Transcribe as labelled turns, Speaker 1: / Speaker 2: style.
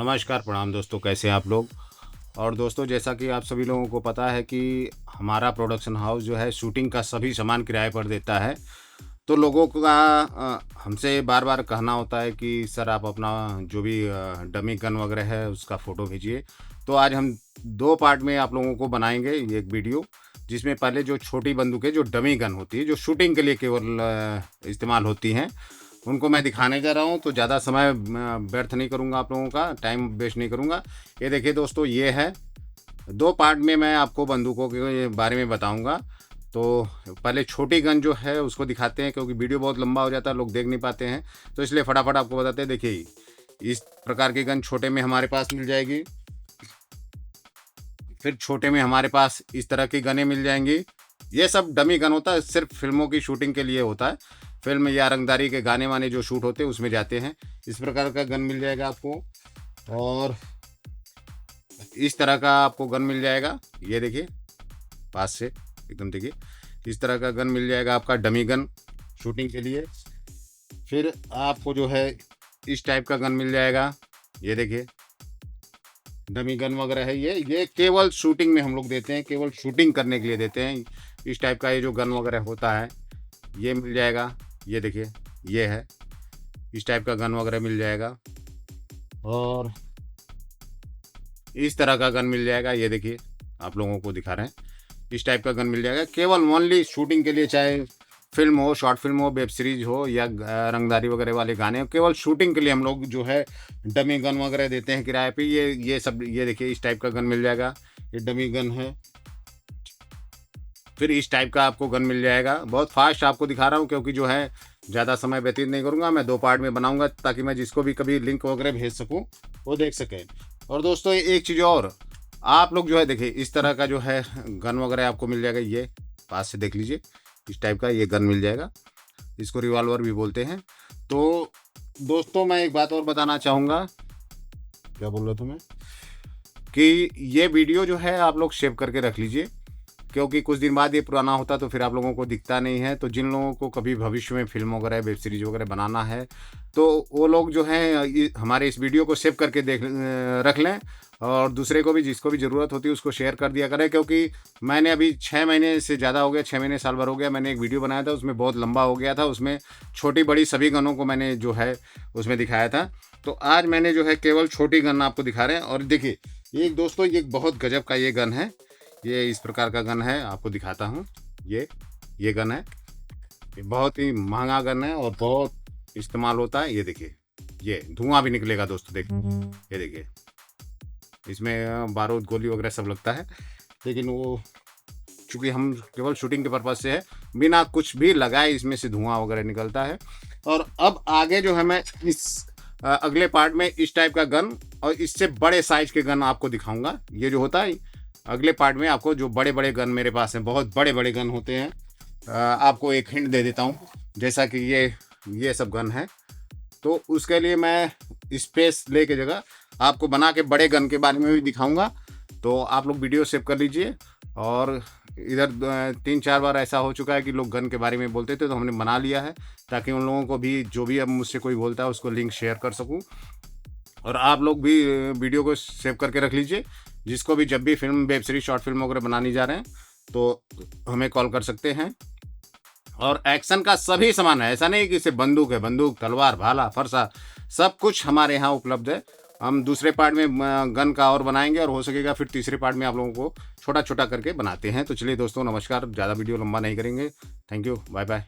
Speaker 1: नमस्कार, प्रणाम दोस्तों, कैसे हैं आप लोग। और दोस्तों, जैसा कि आप सभी लोगों को पता है कि हमारा प्रोडक्शन हाउस जो है शूटिंग का सभी सामान किराए पर देता है। तो लोगों का हमसे बार बार कहना होता है कि सर आप अपना जो भी डमी गन वगैरह है उसका फ़ोटो भेजिए। तो आज हम दो पार्ट में आप लोगों को बनाएंगे ये एक वीडियो, जिसमें पहले जो छोटी बंदूकें जो डमी गन होती है, जो शूटिंग के लिए केवल इस्तेमाल होती हैं, उनको मैं दिखाने जा रहा हूँ। तो ज़्यादा समय व्यर्थ नहीं करूँगा, आप लोगों का टाइम वेस्ट नहीं करूँगा। ये देखिए दोस्तों, ये है दो पार्ट में मैं आपको बंदूकों के बारे में बताऊँगा। तो पहले छोटी गन जो है उसको दिखाते हैं, क्योंकि वीडियो बहुत लंबा हो जाता है, लोग देख नहीं पाते हैं, तो इसलिए फटाफट आपको बताते हैं। देखिए, इस प्रकार की गन छोटे में हमारे पास मिल जाएगी। फिर छोटे में हमारे पास इस तरह की गनें मिल जाएंगी। ये सब डमी गन होता है, सिर्फ फिल्मों की शूटिंग के लिए होता है। फिल्म या रंगदारी के गाने वाने जो शूट होते हैं उसमें जाते हैं। इस प्रकार का गन मिल जाएगा आपको, और इस तरह का आपको गन मिल जाएगा। ये देखिए, पास से एकदम देखिए, इस तरह का गन मिल जाएगा आपका डमी गन शूटिंग के लिए। फिर आपको जो है इस टाइप का गन मिल जाएगा। ये देखिए, डमी गन वगैरह है। ये केवल शूटिंग में हम लोग देते हैं, केवल शूटिंग करने के लिए देते हैं। इस टाइप का ये जो गन वगैरह होता है ये मिल जाएगा। ये देखिए, ये है, इस टाइप का गन वगैरह मिल जाएगा। और इस तरह का गन मिल जाएगा। ये देखिए, आप लोगों को दिखा रहे हैं, इस टाइप का गन मिल जाएगा। केवल ओनली शूटिंग के लिए, चाहे फिल्म हो, शॉर्ट फिल्म हो, वेब सीरीज हो, या रंगदारी वगैरह वाले गाने हो, केवल शूटिंग के लिए हम लोग जो है डमी गन वगैरह देते हैं किराए पे। ये सब, ये देखिए, इस टाइप का गन मिल जाएगा। ये डमी गन है। फिर इस टाइप का आपको गन मिल जाएगा। बहुत फास्ट आपको दिखा रहा हूँ, क्योंकि जो है ज़्यादा समय व्यतीत नहीं करूँगा, मैं दो पार्ट में बनाऊँगा, ताकि मैं जिसको भी कभी लिंक वगैरह भेज सकूँ वो देख सकें। और दोस्तों, एक चीज़ और, आप लोग जो है देखिए, इस तरह का जो है गन वगैरह आपको मिल जाएगा। ये पास से देख लीजिए, इस टाइप का ये गन मिल जाएगा। इसको रिवॉल्वर भी बोलते हैं। तो दोस्तों, मैं एक बात और बताना चाहूँगा। क्या बोल रहा था मैं, कि ये वीडियो जो है आप लोग सेव करके रख लीजिए, क्योंकि कुछ दिन बाद ये पुराना होता तो फिर आप लोगों को दिखता नहीं है। तो जिन लोगों को कभी भविष्य में फिल्म वगैरह, वेब सीरीज वगैरह बनाना है, तो वो लोग जो हैं हमारे इस वीडियो को सेव करके रख लें, और दूसरे को भी, जिसको भी ज़रूरत होती है उसको शेयर कर दिया करें। क्योंकि मैंने अभी 6 महीने से ज़्यादा हो गया, 6 महीने साल भर हो गया, मैंने एक वीडियो बनाया था, उसमें बहुत लंबा हो गया था। उसमें छोटी बड़ी सभी गनों को मैंने जो है उसमें दिखाया था। तो आज मैंने जो है केवल छोटी गन आपको दिखा रहे हैं। और देखिए, एक दोस्तों, ये बहुत गजब का ये गन है। ये इस प्रकार का गन है, आपको दिखाता हूँ। ये गन है, ये बहुत ही महंगा गन है और बहुत इस्तेमाल होता है। ये देखिए, ये धुआं भी निकलेगा दोस्तों, देखिए, ये देखिए, इसमें बारूद, गोली वगैरह सब लगता है, लेकिन वो चूँकि हम केवल शूटिंग के पर्पज़ से है, बिना कुछ भी लगाए इसमें से धुआं वगैरह निकलता है। और अब आगे जो है मैं इस अगले पार्ट में इस टाइप का गन और इससे बड़े साइज़ के गन आपको दिखाऊँगा। ये जो होता है, अगले पार्ट में आपको जो बड़े बड़े गन मेरे पास हैं, बहुत बड़े बड़े गन होते हैं। आपको एक हिंट दे देता हूँ, जैसा कि ये सब गन है, तो उसके लिए मैं स्पेस ले के जगह आपको बना के बड़े गन के बारे में भी दिखाऊंगा। तो आप लोग वीडियो सेव कर लीजिए। और इधर 3-4 बार ऐसा हो चुका है कि लोग गन के बारे में बोलते थे, तो हमने बना लिया है, ताकि उन लोगों को भी, जो भी अब मुझसे कोई बोलता है, उसको लिंक शेयर कर सकूँ। और आप लोग भी वीडियो को सेव करके रख लीजिए। जिसको भी जब भी film, web series, short film वगैरह बनानी जा रहे हैं, तो हमें कॉल कर सकते हैं। और एक्शन का सभी सामान है, ऐसा नहीं कि सिर्फ बंदूक है, बंदूक, तलवार, भाला, फरसा, सब कुछ हमारे यहाँ उपलब्ध है। हम दूसरे पार्ट में गन का और बनाएंगे, और हो सकेगा फिर तीसरे पार्ट में आप लोगों को छोटा छोटा करके बनाते हैं। तो चलिए दोस्तों, नमस्कार, ज़्यादा वीडियो लंबा नहीं करेंगे। Thank you, bye bye.